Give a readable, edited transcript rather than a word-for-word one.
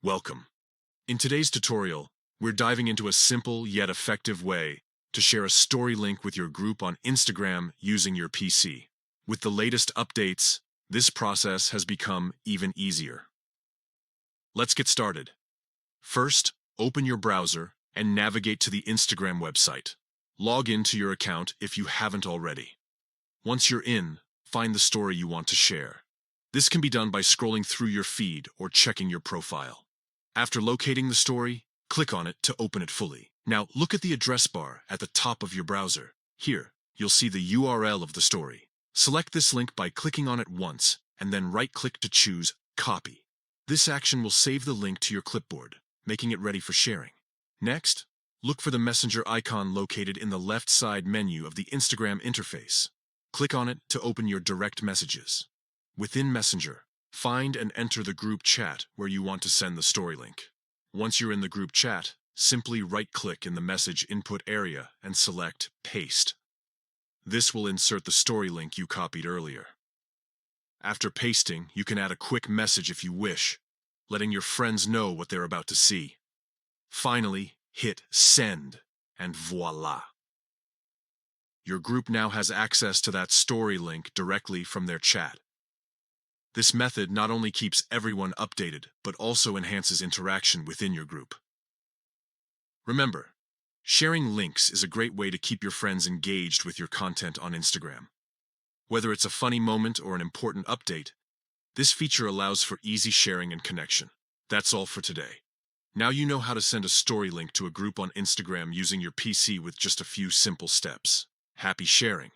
Welcome. In today's tutorial, we're diving into a simple yet effective way to share a story link with your group on Instagram using your PC. With the latest updates, this process has become even easier. Let's get started. First, open your browser and navigate to the Instagram website. Log into your account if you haven't already. Once you're in, find the story you want to share. This can be done by scrolling through your feed or checking your profile. After locating the story, click on it to open it fully. Now, look at the address bar at the top of your browser. Here, you'll see the URL of the story. Select this link by clicking on it once, and then right-click to choose Copy. This action will save the link to your clipboard, making it ready for sharing. Next, look for the messenger icon located in the left side menu of the Instagram interface. Click on it to open your direct messages. Within Messenger, find and enter the group chat where you want to send the story link. Once you're in the group chat, simply right-click in the message input area and select Paste. This will insert the story link you copied earlier. After pasting, you can add a quick message if you wish, letting your friends know what they're about to see. Finally, hit Send, and voila! Your group now has access to that story link directly from their chat. This method not only keeps everyone updated, but also enhances interaction within your group. Remember, sharing links is a great way to keep your friends engaged with your content on Instagram. Whether it's a funny moment or an important update, this feature allows for easy sharing and connection. That's all for today. Now you know how to send a story link to a group on Instagram using your PC with just a few simple steps. Happy sharing!